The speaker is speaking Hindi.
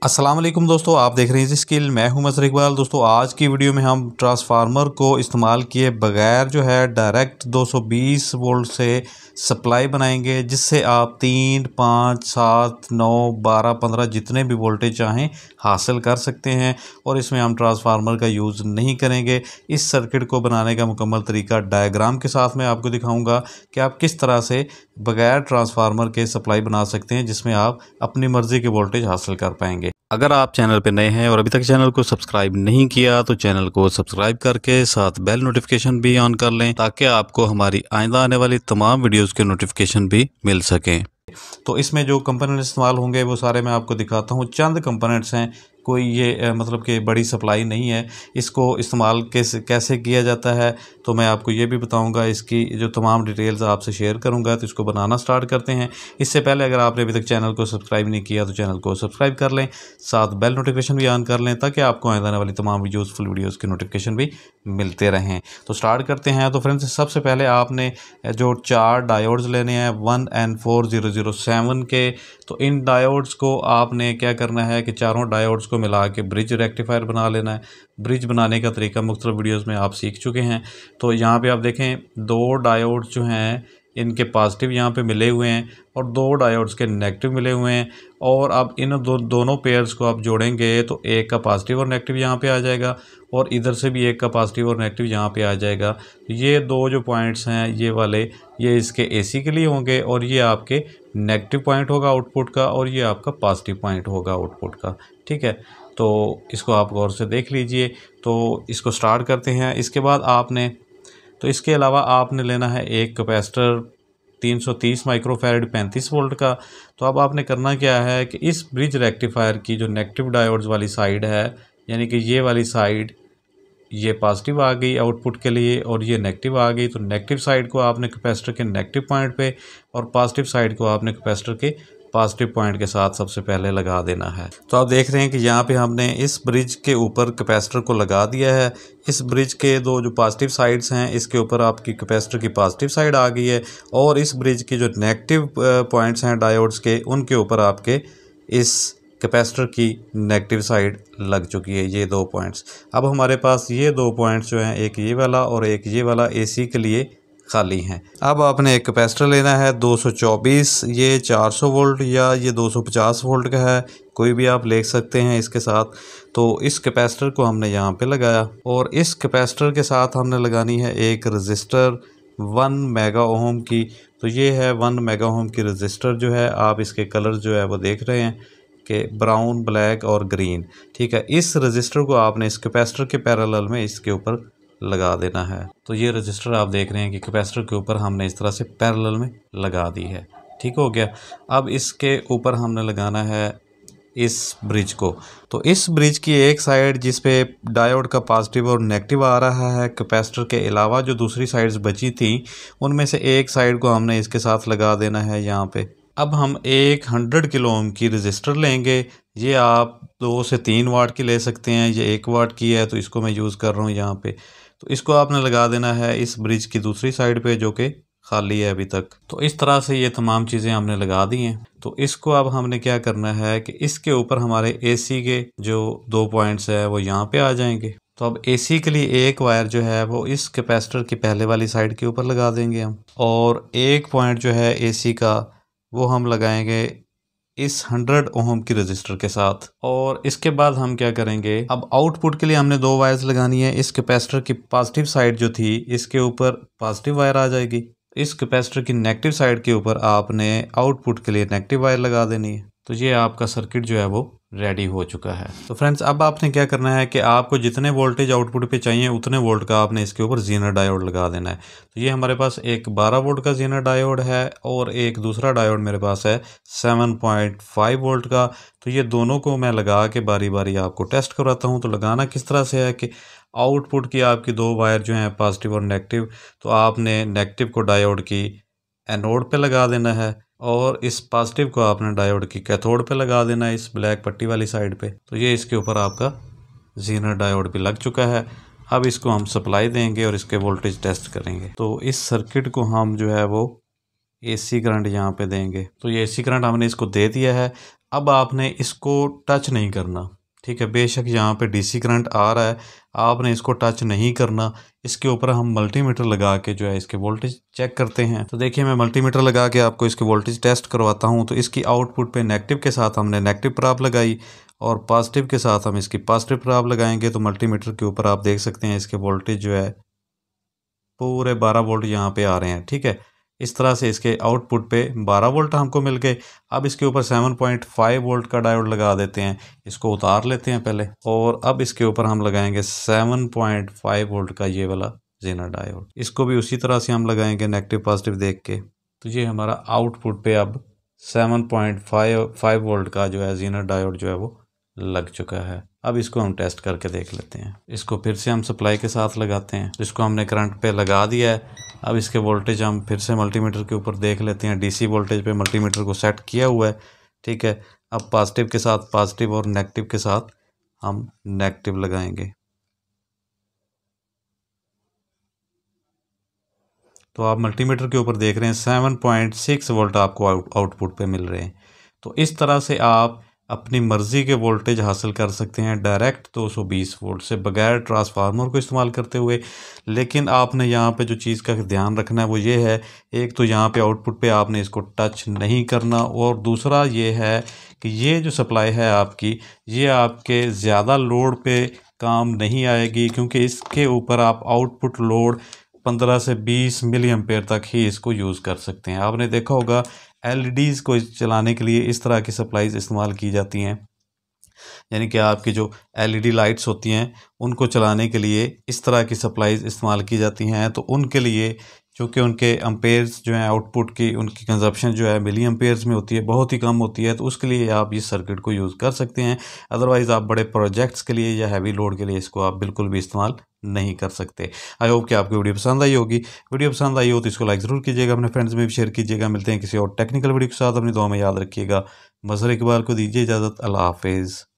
अस्सलाम वालेकुम दोस्तों, आप देख रहे हैं स्किल। मैं हूं मज़हर इकबाल। दोस्तों आज की वीडियो में हम ट्रांसफार्मर को इस्तेमाल किए बगैर जो है डायरेक्ट 220 वोल्ट से सप्लाई बनाएंगे, जिससे आप 3, 5, 7, 9, 12, 15 जितने भी वोल्टेज चाहें हासिल कर सकते हैं। और इसमें हम ट्रांसफार्मर का यूज़ नहीं करेंगे। इस सर्किट को बनाने का मुकम्मल तरीका डायग्राम के साथ मैं आपको दिखाऊंगा कि आप किस तरह से बगैर ट्रांसफार्मर के सप्लाई बना सकते हैं, जिसमें आप अपनी मर्ज़ी के वोल्टेज हासिल कर पाएंगे। अगर आप चैनल पर नए हैं और अभी तक चैनल को सब्सक्राइब नहीं किया तो चैनल को सब्सक्राइब करके साथ बेल नोटिफिकेशन भी ऑन कर लें, ताकि आपको हमारी आइंदा आने वाली तमाम वीडियोस के नोटिफिकेशन भी मिल सकें। तो इसमें जो कंपोनेंट्स इस्तेमाल होंगे वो सारे मैं आपको दिखाता हूँ। चंद कंपोनेंट्स हैं, कोई ये मतलब कि बड़ी सप्लाई नहीं है। इसको इस्तेमाल कैसे किया जाता है तो मैं आपको ये भी बताऊंगा। इसकी जो तमाम डिटेल्स आपसे शेयर करूंगा। तो इसको बनाना स्टार्ट करते हैं। इससे पहले अगर आपने अभी तक चैनल को सब्सक्राइब नहीं किया तो चैनल को सब्सक्राइब कर लें, साथ बेल नोटिफिकेशन भी ऑन कर लें, ताकि आपको आने वाली तमाम यूज़फुल वीडियोज़ के नोटिफिकेशन भी मिलते रहें। तो स्टार्ट करते हैं। तो फ्रेंड्स, सबसे पहले आपने जो 4 डायोड्स लेने हैं 1N4007 के। तो इन डायोड्स को आपने क्या करना है कि चारों डायोड्स को मिला के ब्रिज रेक्टिफायर बना लेना है। ब्रिज बनाने का तरीका मुख्तलिफ वीडियोस में आप सीख चुके हैं। तो यहाँ पे आप देखें 2 डायोड्स जो हैं इनके पॉजिटिव यहाँ पे मिले हुए हैं और 2 डायोड्स के नेगेटिव मिले हुए हैं। और अब इन दोनों पेयर्स को आप जोड़ेंगे तो एक का पॉजिटिव और नेगेटिव यहाँ पे आ जाएगा, और इधर से भी एक का पॉजिटिव और नेगेटिव यहाँ पे आ जाएगा। ये 2 जो पॉइंट्स हैं ये वाले, ये इसके एसी के लिए होंगे, और ये आपके नेगेटिव पॉइंट होगा आउटपुट का, और ये आपका पॉजिटिव पॉइंट होगा आउटपुट का। ठीक है, तो इसको आप गौर से देख लीजिए। तो इसको स्टार्ट करते हैं। इसके बाद आपने तो इसके अलावा आपने लेना है एक कैपेसिटर 330 माइक्रोफैरड 35 वोल्ट का। तो अब आपने करना क्या है कि इस ब्रिज रेक्टिफायर की जो नेगेटिव डायोड्स वाली साइड है, यानी कि ये वाली साइड, ये पॉजिटिव आ गई आउटपुट के लिए और ये नेगेटिव आ गई। तो नेगेटिव साइड को आपने कैपेसिटर के नेगेटिव पॉइंट पे और पॉजिटिव साइड को आपने कैपेसिटर के पॉजिटिव पॉइंट के साथ सबसे पहले लगा देना है। तो आप देख रहे हैं कि यहाँ पे हमने इस ब्रिज के ऊपर कैपेसिटर को लगा दिया है। इस ब्रिज के 2 जो पॉजिटिव साइड्स हैं इसके ऊपर आपकी कैपेसिटर की पॉजिटिव साइड आ गई है, और इस ब्रिज की जो नेगेटिव पॉइंट्स हैं डायोड्स के, उनके ऊपर आपके इस कैपेसिटर की नेगेटिव साइड लग चुकी है, ये 2 पॉइंट्स। अब हमारे पास ये 2 पॉइंट्स जो हैं, एक ये वाला और एक ये वाला, एसी के लिए खाली हैं। अब आपने एक कैपेसिटर लेना है 224, ये 400 वोल्ट या ये 250 वोल्ट का है, कोई भी आप ले सकते हैं इसके साथ। तो इस कैपेसिटर को हमने यहाँ पे लगाया, और इस कैपेसिटर के साथ हमने लगानी है एक रजिस्टर 1 मेगा ओम की। तो ये है 1 मेगा ओम की रजिस्टर जो है, आप इसके कलर जो है वो देख रहे हैं कि ब्राउन, ब्लैक और ग्रीन। ठीक है, इस रजिस्टर को आपने इस कैपेसिटर के पैरेलल में इसके ऊपर लगा देना है। तो ये रजिस्टर आप देख रहे हैं कि कैपेसिटर के ऊपर हमने इस तरह से पैरेलल में लगा दी है। ठीक हो गया। अब इसके ऊपर हमने लगाना है इस ब्रिज को। तो इस ब्रिज की एक साइड जिस पे डायोड का पॉजिटिव और नेगेटिव आ रहा है, कैपेसिटर के अलावा जो दूसरी साइड्स बची थी उनमें से एक साइड को हमने इसके साथ लगा देना है यहाँ पे। अब हम एक 100 किलो ओम की रजिस्टर लेंगे। ये आप 2 से 3 वाट की ले सकते हैं, ये 1 वाट की है तो इसको मैं यूज़ कर रहा हूँ यहाँ पे। तो इसको आपने लगा देना है इस ब्रिज की दूसरी साइड पे जो कि खाली है अभी तक। तो इस तरह से ये तमाम चीज़ें हमने लगा दी हैं। तो इसको अब हमने क्या करना है कि इसके ऊपर हमारे एसी के जो 2 पॉइंट्स है वो यहाँ पे आ जाएंगे। तो अब एसी के लिए एक वायर जो है वो इस कैपेसिटर की पहले वाली साइड के ऊपर लगा देंगे हम, और एक पॉइंट जो है एसी का वो हम लगाएंगे इस 100 ओम की रजिस्टर के साथ। और इसके बाद हम क्या करेंगे, अब आउटपुट के लिए हमने 2 वायर्स लगानी है। इस कैपेसिटर की पॉजिटिव साइड जो थी इसके ऊपर पॉजिटिव वायर आ जाएगी, इस कैपेसिटर की नेगेटिव साइड के ऊपर आपने आउटपुट के लिए नेगेटिव वायर लगा देनी है। तो ये आपका सर्किट जो है वो रेडी हो चुका है। तो फ्रेंड्स, अब आपने क्या करना है कि आपको जितने वोल्टेज आउटपुट पे चाहिए उतने वोल्ट का आपने इसके ऊपर जीनर डायोड लगा देना है। तो ये हमारे पास एक 12 वोल्ट का जीनर डायोड है, और एक दूसरा डायोड मेरे पास है 7.5 वोल्ट का। तो ये दोनों को मैं लगा के बारी बारी आपको टेस्ट करवाता हूँ। तो लगाना किस तरह से है कि आउटपुट की आपकी 2 वायर जो हैं पॉजिटिव और नेगेटिव, तो आपने नेगेटिव को डायोड की एनोड पे लगा देना है, और इस पॉजिटिव को आपने डायोड की कैथोड पे लगा देना है, इस ब्लैक पट्टी वाली साइड पे। तो ये इसके ऊपर आपका जीनर डायोड भी लग चुका है। अब इसको हम सप्लाई देंगे और इसके वोल्टेज टेस्ट करेंगे। तो इस सर्किट को हम जो है वो एसी करंट यहाँ पे देंगे। तो ये एसी करंट हमने इसको दे दिया है। अब आपने इसको टच नहीं करना, ठीक है। बेशक यहाँ पे डीसी करंट आ रहा है, आपने इसको टच नहीं करना। इसके ऊपर हम मल्टीमीटर लगा के जो है इसके वोल्टेज चेक करते हैं। तो देखिए मैं मल्टीमीटर लगा के आपको इसके वोल्टेज टेस्ट करवाता हूँ। तो इसकी आउटपुट पे नेगेटिव के साथ हमने नेगेटिव प्राप लगाई और पॉजिटिव के साथ हम इसकी पॉजिटिव प्राप लगाएंगे। तो मल्टीमीटर के ऊपर आप देख सकते हैं इसके वोल्टेज जो है पूरे 12 वोल्ट यहाँ पे आ रहे हैं, ठीक है। इस तरह से इसके आउटपुट पे 12 वोल्ट हमको मिल गए। अब इसके ऊपर 7.5 वोल्ट का डायोड लगा देते हैं। इसको उतार लेते हैं पहले और अब इसके ऊपर हम लगाएंगे 7.5 वोल्ट का ये वाला जेनर डायोड। इसको भी उसी तरह से हम लगाएंगे नेगेटिव पॉजिटिव देख के। तो ये हमारा आउटपुट पे अब 7.5 वोल्ट का जो है जेनर डायोड जो है वो लग चुका है। अब इसको हम टेस्ट करके देख लेते हैं। इसको फिर से हम सप्लाई के साथ लगाते हैं। इसको हमने करंट पे लगा दिया है। अब इसके वोल्टेज हम फिर से मल्टीमीटर के ऊपर देख लेते हैं। डीसी वोल्टेज पे मल्टीमीटर को सेट किया हुआ है, ठीक है। अब पॉजिटिव के साथ पॉजिटिव और नेगेटिव के साथ हम नेगेटिव लगाएंगे। तो आप मल्टीमीटर के ऊपर देख रहे हैं 7.6 वोल्ट आपको आउटपुट पे मिल रहे हैं। तो इस तरह से आप अपनी मर्ज़ी के वोल्टेज हासिल कर सकते हैं डायरेक्ट 220 वोल्ट से, बगैर ट्रांसफार्मर को इस्तेमाल करते हुए। लेकिन आपने यहाँ पे जो चीज़ का ध्यान रखना है वो ये है, एक तो यहाँ पे आउटपुट पे आपने इसको टच नहीं करना, और दूसरा ये है कि ये जो सप्लाई है आपकी, ये आपके ज़्यादा लोड पे काम नहीं आएगी, क्योंकि इसके ऊपर आप आउटपुट लोड 15 से 20 मिली एम्पेयर तक ही इसको यूज़ कर सकते हैं। आपने देखा होगा एलईडीज़ को चलाने के लिए इस तरह की सप्लाईज इस्तेमाल की जाती हैं, यानी कि आपकी जो एलईडी लाइट्स होती हैं उनको चलाने के लिए इस तरह की सप्लाईज इस्तेमाल की जाती हैं। तो उनके लिए चूँकि उनके एम्पेयर्स जो हैं आउटपुट की, उनकी कंजप्शन जो है मिली एम्पेयर्स में होती है, बहुत ही कम होती है। तो उसके लिए आप इस सर्किट को यूज़ कर सकते हैं। अदरवाइज़ आप बड़े प्रोजेक्ट्स के लिए या हैवी लोड के लिए इसको आप बिल्कुल भी इस्तेमाल नहीं कर सकते। आई होप कि आपको वीडियो पसंद आई होगी। वीडियो पसंद आई हो तो इसको लाइक ज़रूर कीजिएगा, अपने फ्रेंड्स में भी शेयर कीजिएगा। मिलते हैं किसी और टेक्निकल वीडियो के साथ, अपनी दुआ में याद रखिएगा। मज़हर इकबाल को दीजिए इजाज़त। अल्लाह हाफिज़।